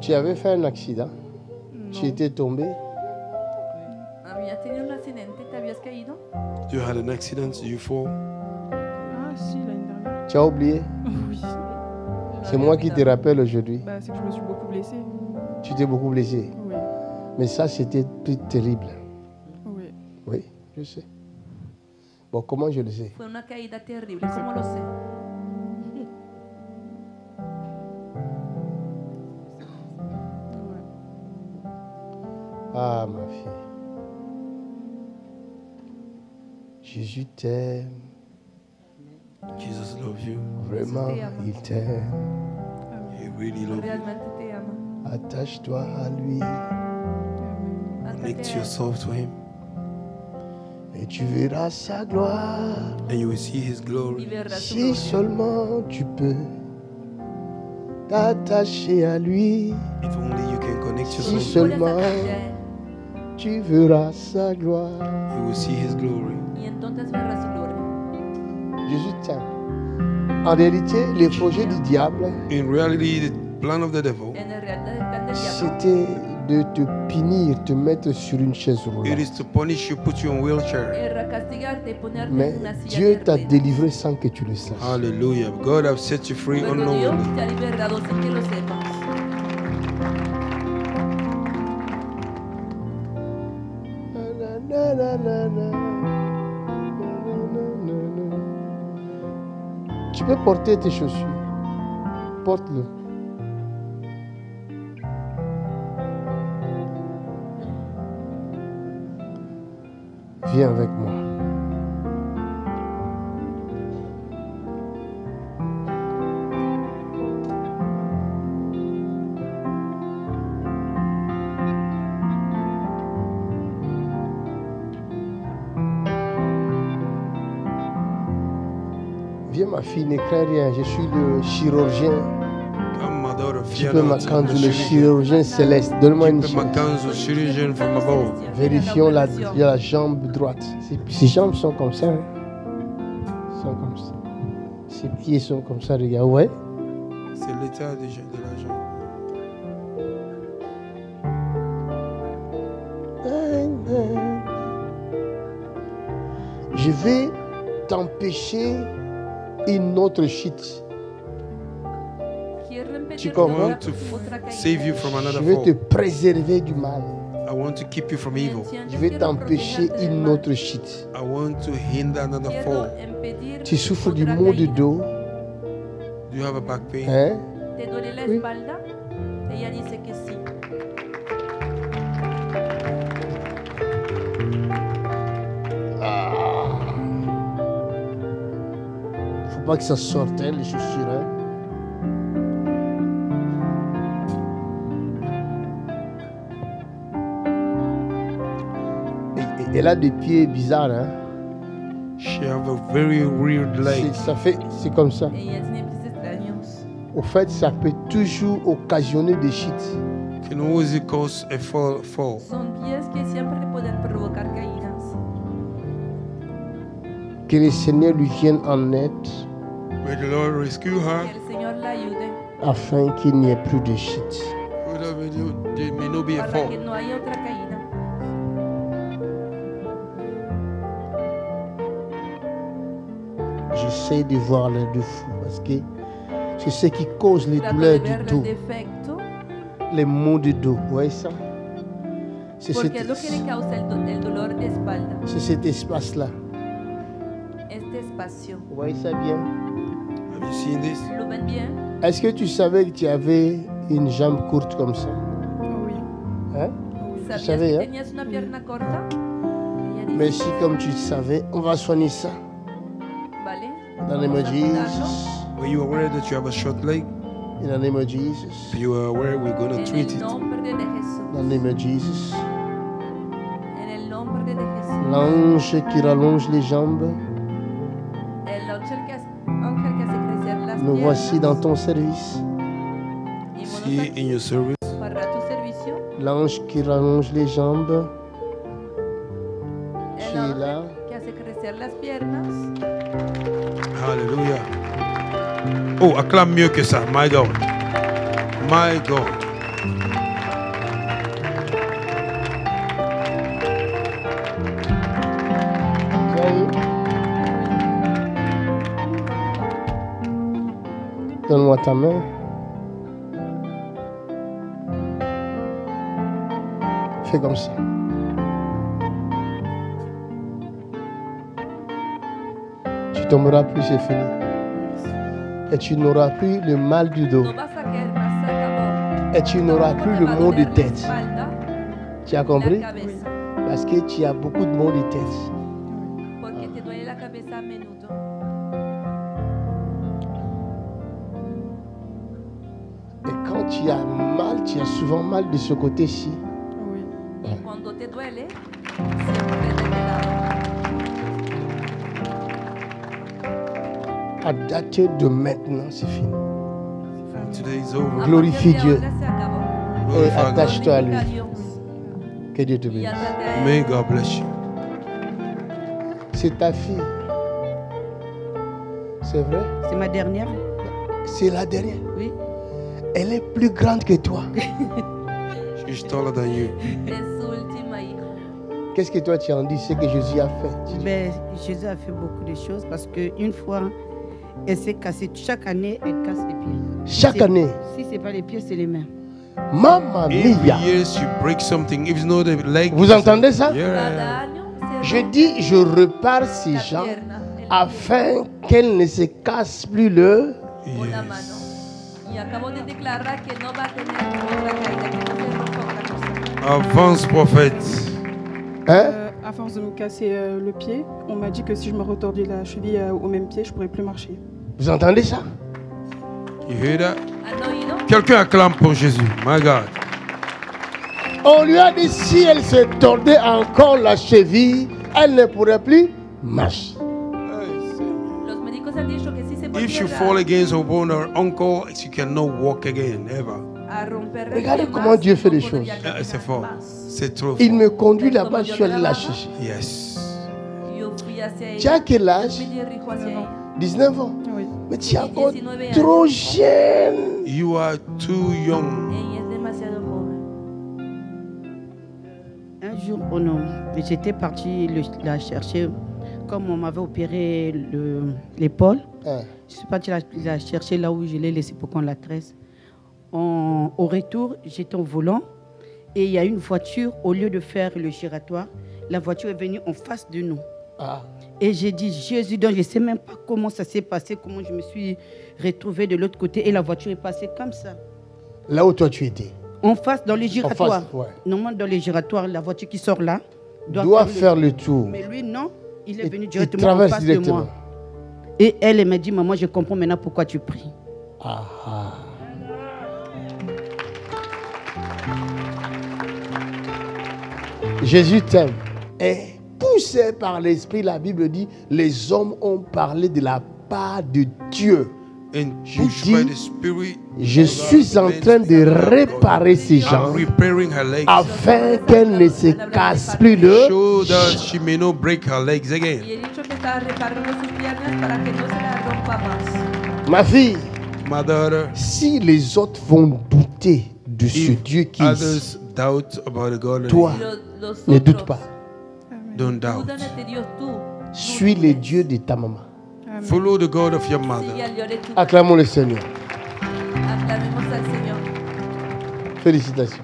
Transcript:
Tu avais fait un accident? No. Tu étais tombé? Había tenido un accidente, ¿te habías caído? You had an accident, you fall. Ah si, l'année dernière. Tu as oublié? Oui. C'est moi qui te rappelle aujourd'hui. Bah, c'est que je me suis beaucoup blessée. Tu t'es beaucoup blessé. Oui. Mais ça, c'était plus terrible. Oui. Oui, je sais. Bon, comment je le sais? Fue una caída terrible, ¿cómo lo sé? Ah, ma fille. Jésus t'aime. Jesus loves you. Vraiment, il t'aime. He really loves you. Realmente te ama. Attache-toi à lui. Connect Atácate a él yourself to him. Et tu verras sa gloire. And you will see his y glory. verás su Si gloria. seulement tu peux t'attacher à lui. If only you can connect Si yourself, seulement Puedes atacarte a él, tu verras sa gloire. you will see his glory. y entonces verás su gloria. Jésus t'aime. En réalité, les projets du diable, In reality, the plan of the devil, En el real del plan del diablo c'était de te punir, te mettre sur une chaise it roulante. is to punish you, put you in wheelchair. era castigarte y ponerte Mais en una silla Dieu de t'a ruedas. délivré sans que tu le saches. Hallelujah. God has set you free Luego Dios unknowingly. te ha liberado sin que lo sepas. Na, na, na, na. Tu peux porter tes chaussures. Porte-le. Viens avec moi. Viens ma fille, ne crains rien. Je suis le chirurgien. Come, my daughter, Tu fear peux not. m'attendre, le chirurgien céleste. Donne-moi une Keep chaise. Makanzo, surgeon from above. Vérifions la jambe droite. Ses jambes sont comme ça. Hein? Sont comme ça. Ses pieds sont comme ça, regarde. Ouais. C'est l'état de la jambe. Je vais t'empêcher une autre chute. Quiero impedir Tu comprends? otra caída. Save you from Je another vais te fall. préserver du mal. I want to keep you from evil. Je vais t'empêcher une autre chute. I want to hinder another fall. Tu souffres du maux de dos. Do you have a back pain? Hein? ¿Te duele la Oui. espalda? Ella dice que sí. Faut pas que ça sorte, hein, les chaussures. Hein? Et elle a des pieds bizarres. Hein? She have a very weird leg. C'est comme ça. Ella tiene pies extraños. Au fait, ça peut toujours occasionner des chutes. Can always cause a fall. Son pies que siempre pueden provocar caídas. Que le Seigneur lui vienne en aide May the Lord rescue her. Que el Señor la ayude afin qu'il n'y ait plus de chutes. So that there may not be a para fall. que no haya otra caída. J'essaie de voir les défauts parce que c'est ce qui cause les Trato de douleurs ver du el dos, defecto les maux de dos. Vous voyez ça? C'est porque es lo que le cet, causa el dolor de espalda. c'est cet espace-là. Este espacio. Vous voyez ça bien? Have you seen this? ¿Lo ven bien? Est-ce que tu savais que tu avais une jambe courte comme ça? Oh oui. Hein? ¿Sabías savais, que hein? tenías una pierna corta? Ella dice, Mais si comme tu le savais, on va soigner ça. ¿vale? Dans le nom de Vamos a curarlo. Jesus. Were you aware that you have a short leg? In the name of Jesus. If you are aware, we're going to En treat el it. nombre de Jesús. Dans le nom de Jesus. En el nombre de Jesús. L'ange qui rallonge les jambes, El ángel que hace crecer las nous voici piernas. dans ton service. Y monos See aquí in your service. para tu servicio. L'ange qui rallonge les jambes, El qui est là. ángel que hace crecer las piernas. Hallelujah. Oh, acclame mieux que ça. My God. My God. Donne-moi ta main. Fais comme ça. Tu tomberas plus, c'est fini. Et tu n'auras plus le mal du dos. No vas a quedar más acabado. Et tu n'auras plus le Vas a mot de tener la tête. espalda, Tu as compris? la cabeza, Parce que tu as beaucoup de maux de tête. porque te duele la cabeza a menudo. Et quand tu as mal, tu as souvent mal de ce côté-ci. Oui. Y cuando te duele, siempre de este lado. À dater de maintenant, c'est fini. From today is over. A Glorifie partir de Dieu. ahora se acabó. Et Glorify God. attache-toi à lui. Glorifica a Dios Que Dieu te y bénisse. átate a Él. May God bless you. C'est ta fille. C'est vrai? C'est ma dernière. C'est la dernière. Oui. Elle est plus grande que toi. She's taller than you. Es su última hija. Qu'est-ce que toi tu en dis? C'est que Jésus a fait. Tu dis, Ben, Jésus a fait beaucoup de choses parce qu'une fois, elle s'est cassée. Chaque année, elle casse les pieds. chaque C'est- année. Si ce n'est pas les pieds, c'est les mains. Mamma Every mia. year she breaks something. If it's not the leg. Vous entendez ça? Yeah. Cada año se Je dis, je repars ces la gens pierna, el afin qu'elles ne se cassent plus le. o la mano. Y acabo de declarar que no va a tener otra caída, que no se rompa otra cosa. Avance, prophet. Hein? À force de me casser le pied, on m'a dit que si je me retordais la cheville au même pied, je pourrais plus marcher. Vous entendez ça? You hear that? ¿Han oído? Quelqu'un acclame pour Jésus. My God. On lui a dit si elle se tordait encore la cheville, elle ne pourrait plus marcher. Los médicos han dicho que si se If she volviera fall against her bone or ankle, she cannot walk again, ever. a romper Regardez recién comment más, Dieu fait no les podría choses. caminar C'est fort. más. C'est trop Il fort. me conduit là-bas, je suis allé la chercher. Yes. Yo fui hacia Tu as ella. quel âge? Me dirijo hacia ella. 19 ans. Oui. Mais tu es encore 19 trop jeune. You are too young. Ella es demasiado joven. Un jour, oh non, j'étais partie la chercher. Comme on m'avait opéré l'épaule, Hein. je suis partie la chercher là où je l'ai laissée pour qu'on la tresse. Au retour, j'étais au volant et il y a une voiture, au lieu de faire le giratoire, la voiture est venue en face de nous. Ah. Et j'ai dit, Jésus, donc je ne sais même pas comment ça s'est passé, comment je me suis retrouvée de l'autre côté et la voiture est passée comme ça. Là où toi tu étais. En face, dans les giratoires. ouais. Normalement, dans les giratoires, la voiture qui sort là Doit faire le tour. Mais lui, non, il est Et- venu il directement en traverse face de directement. moi. Et elle m'a dit, maman, je comprends maintenant pourquoi tu pries. Ah, ah. Jésus t'aime. Et poussé par l'Esprit, la Bible dit, les hommes ont parlé de la part de Dieu. And Je pushed dis, by the Spirit. Je suis en train de réparer ces gens I'm repairing her legs. afin qu'elles ne se cassent plus le. Show that she may not break her legs Y again. he dicho que estaba reparando sus piernas para que no se la rompa más. Ma fille, My daughter, si les autres vont douter de ce if Dieu qui others doubt about the God, toi, Y los ne doute otros pas. don't doubt. dudan de Dios tú. Suis le Dieu de ta maman. Follow the God of your Sigue mother. al Dios de tu Acclamons le Seigneur. Aclamemos al Señor. Félicitations.